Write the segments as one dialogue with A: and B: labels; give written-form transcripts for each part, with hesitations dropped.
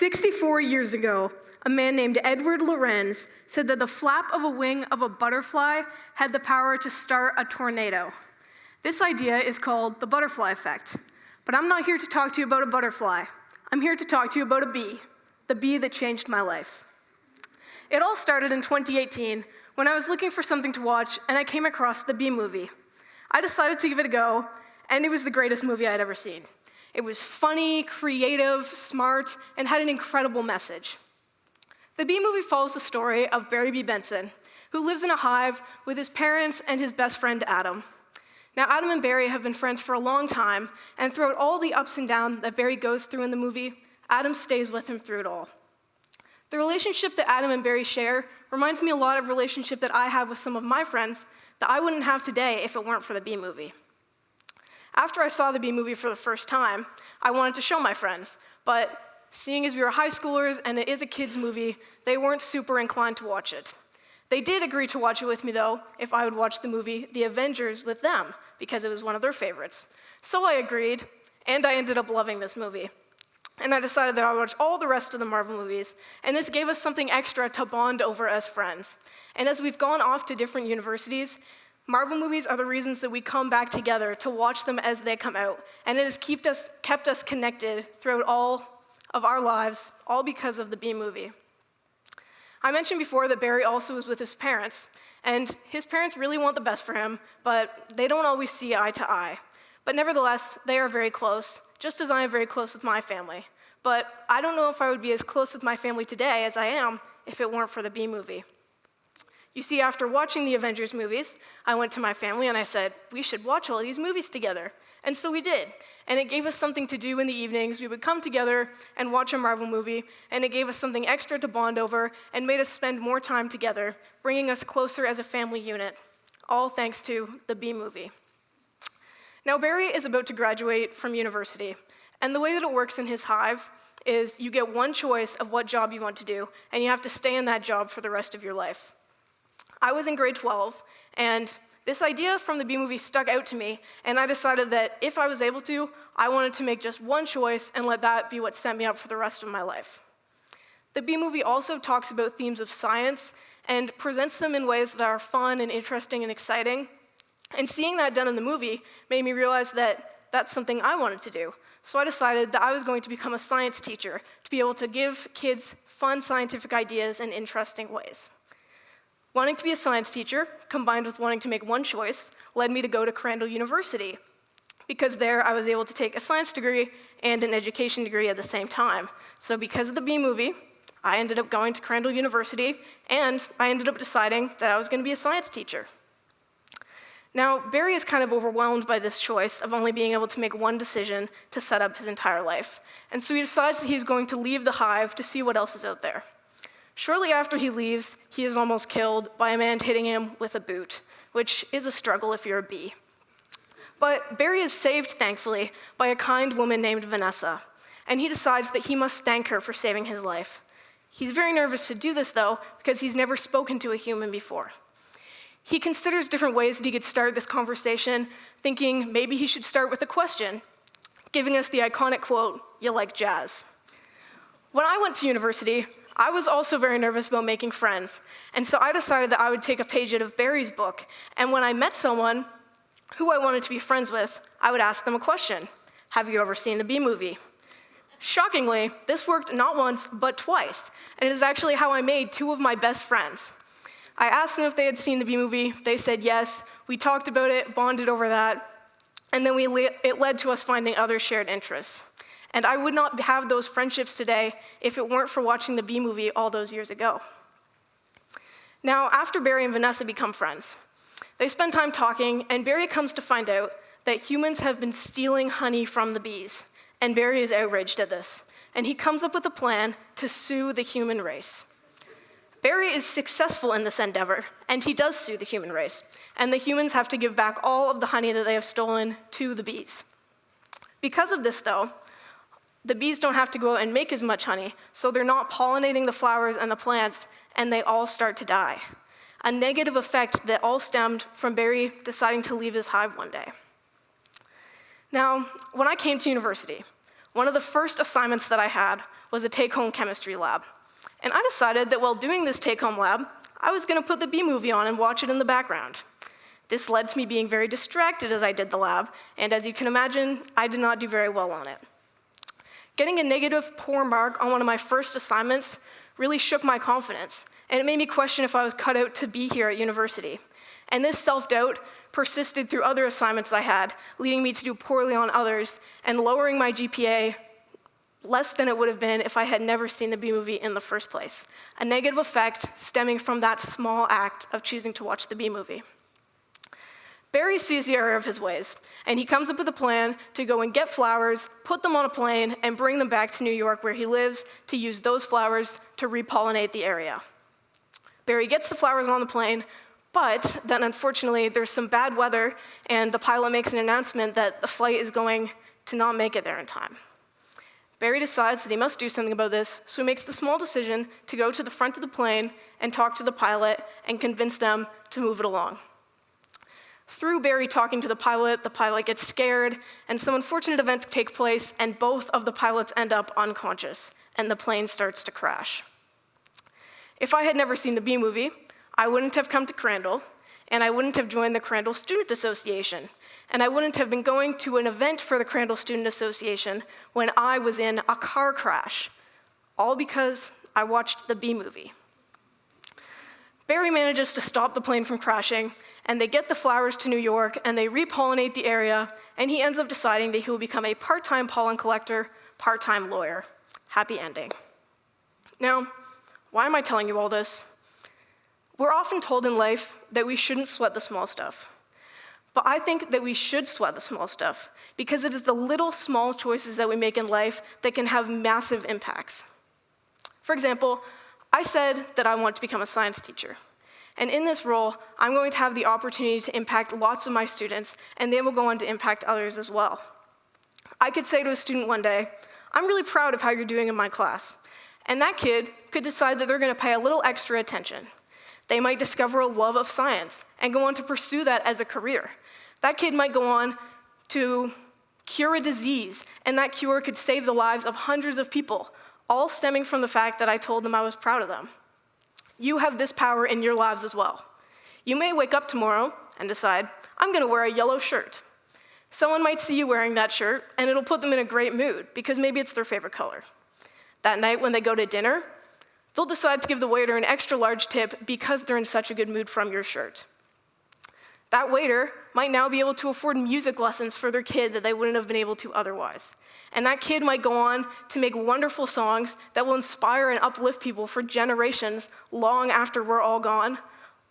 A: 64 years ago, a man named Edward Lorenz said that the flap of a wing of a butterfly had the power to start a tornado. This idea is called the butterfly effect. But I'm not here to talk to you about a butterfly. I'm here to talk to you about a bee, the bee that changed my life. It all started in 2018 when I was looking for something to watch and I came across the Bee Movie. I decided to give it a go, and it was the greatest movie I'd ever seen. It was funny, creative, smart, and had an incredible message. The Bee Movie follows the story of Barry B. Benson, who lives in a hive with his parents and his best friend, Adam. Now, Adam and Barry have been friends for a long time, and throughout all the ups and downs that Barry goes through in the movie, Adam stays with him through it all. The relationship that Adam and Barry share reminds me a lot of the relationship that I have with some of my friends that I wouldn't have today if it weren't for the Bee Movie. After I saw the Bee Movie for the first time, I wanted to show my friends, but seeing as we were high schoolers and it is a kids' movie, they weren't super inclined to watch it. They did agree to watch it with me, though, if I would watch the movie The Avengers with them, because it was one of their favorites. So I agreed, and I ended up loving this movie. And I decided that I would watch all the rest of the Marvel movies, and this gave us something extra to bond over as friends. And as we've gone off to different universities, Marvel movies are the reasons that we come back together to watch them as they come out, and it has kept us connected throughout all of our lives, all because of the Bee Movie. I mentioned before that Barry also was with his parents, and his parents really want the best for him, but they don't always see eye to eye. But nevertheless, they are very close, just as I am very close with my family. But I don't know if I would be as close with my family today as I am if it weren't for the Bee Movie. You see, after watching the Avengers movies, I went to my family and I said, we should watch all these movies together. And so we did. And it gave us something to do in the evenings. We would come together and watch a Marvel movie, and it gave us something extra to bond over and made us spend more time together, bringing us closer as a family unit, all thanks to the Bee Movie. Now, Barry is about to graduate from university, and the way that it works in his hive is you get one choice of what job you want to do, and you have to stay in that job for the rest of your life. I was in grade 12, and this idea from the Bee Movie stuck out to me, and I decided that if I was able to, I wanted to make just one choice and let that be what set me up for the rest of my life. The Bee Movie also talks about themes of science and presents them in ways that are fun and interesting and exciting. And seeing that done in the movie made me realize that that's something I wanted to do. So I decided that I was going to become a science teacher to be able to give kids fun scientific ideas in interesting ways. Wanting to be a science teacher, combined with wanting to make one choice, led me to go to Crandall University, because there I was able to take a science degree and an education degree at the same time. So because of the Bee Movie, I ended up going to Crandall University, and I ended up deciding that I was going to be a science teacher. Now, Barry is kind of overwhelmed by this choice of only being able to make one decision to set up his entire life. And so he decides that he's going to leave the hive to see what else is out there. Shortly after he leaves, he is almost killed by a man hitting him with a boot, which is a struggle if you're a bee. But Barry is saved, thankfully, by a kind woman named Vanessa, and he decides that he must thank her for saving his life. He's very nervous to do this, though, because he's never spoken to a human before. He considers different ways that he could start this conversation, thinking maybe he should start with a question, giving us the iconic quote, "You like jazz?" When I went to university, I was also very nervous about making friends, and so I decided that I would take a page out of Barry's book, and when I met someone who I wanted to be friends with, I would ask them a question. Have you ever seen the Bee Movie? Shockingly, this worked not once, but twice, and it is actually how I made two of my best friends. I asked them if they had seen the Bee Movie. They said yes. We talked about it, bonded over that, and then it led to us finding other shared interests. And I would not have those friendships today if it weren't for watching the Bee Movie all those years ago. Now, after Barry and Vanessa become friends, they spend time talking, and Barry comes to find out that humans have been stealing honey from the bees, and Barry is outraged at this. And he comes up with a plan to sue the human race. Barry is successful in this endeavor, and he does sue the human race, and the humans have to give back all of the honey that they have stolen to the bees. Because of this, though, the bees don't have to go out and make as much honey, so they're not pollinating the flowers and the plants, and they all start to die. A negative effect that all stemmed from Barry deciding to leave his hive one day. Now, when I came to university, one of the first assignments that I had was a take-home chemistry lab. And I decided that while doing this take-home lab, I was going to put the B-movie on and watch it in the background. This led to me being very distracted as I did the lab, and as you can imagine, I did not do very well on it. Getting a negative, poor mark on one of my first assignments really shook my confidence, and it made me question if I was cut out to be here at university. And this self-doubt persisted through other assignments I had, leading me to do poorly on others and lowering my GPA less than it would have been if I had never seen the B-movie in the first place. A negative effect stemming from that small act of choosing to watch the B-movie. Barry sees the error of his ways, and he comes up with a plan to go and get flowers, put them on a plane, and bring them back to New York where he lives to use those flowers to repollinate the area. Barry gets the flowers on the plane, but then unfortunately there's some bad weather, and the pilot makes an announcement that the flight is going to not make it there in time. Barry decides that he must do something about this, so he makes the small decision to go to the front of the plane and talk to the pilot and convince them to move it along. Through Barry talking to the pilot gets scared, and some unfortunate events take place, and both of the pilots end up unconscious, and the plane starts to crash. If I had never seen the B-movie, I wouldn't have come to Crandall, and I wouldn't have joined the Crandall Student Association, and I wouldn't have been going to an event for the Crandall Student Association when I was in a car crash, all because I watched the B-movie. Barry manages to stop the plane from crashing, and they get the flowers to New York, and they repollinate the area, and he ends up deciding that he will become a part-time pollen collector, part-time lawyer. Happy ending. Now, why am I telling you all this? We're often told in life that we shouldn't sweat the small stuff. But I think that we should sweat the small stuff, because it is the little small choices that we make in life that can have massive impacts. For example, I said that I want to become a science teacher. And in this role, I'm going to have the opportunity to impact lots of my students, and they will go on to impact others as well. I could say to a student one day, "I'm really proud of how you're doing in my class." And that kid could decide that they're going to pay a little extra attention. They might discover a love of science and go on to pursue that as a career. That kid might go on to cure a disease, and that cure could save the lives of hundreds of people, all stemming from the fact that I told them I was proud of them. You have this power in your lives as well. You may wake up tomorrow and decide, "I'm going to wear a yellow shirt." Someone might see you wearing that shirt, and it'll put them in a great mood, because maybe it's their favorite color. That night when they go to dinner, they'll decide to give the waiter an extra large tip because they're in such a good mood from your shirt. That waiter might now be able to afford music lessons for their kid that they wouldn't have been able to otherwise. And that kid might go on to make wonderful songs that will inspire and uplift people for generations long after we're all gone,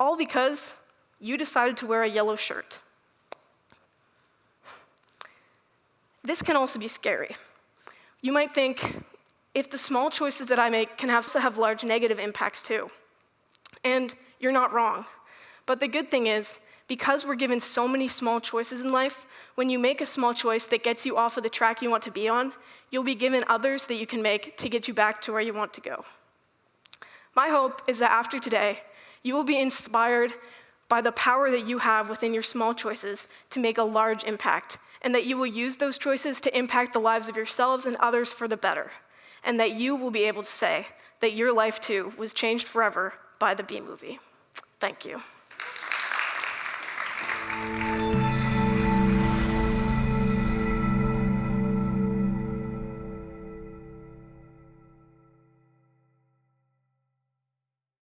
A: all because you decided to wear a yellow shirt. This can also be scary. You might think, if the small choices that I make can also have large negative impacts too. And you're not wrong. But the good thing is, because we're given so many small choices in life, when you make a small choice that gets you off of the track you want to be on, you'll be given others that you can make to get you back to where you want to go. My hope is that after today, you will be inspired by the power that you have within your small choices to make a large impact, and that you will use those choices to impact the lives of yourselves and others for the better, and that you will be able to say that your life too was changed forever by the B-movie. Thank you.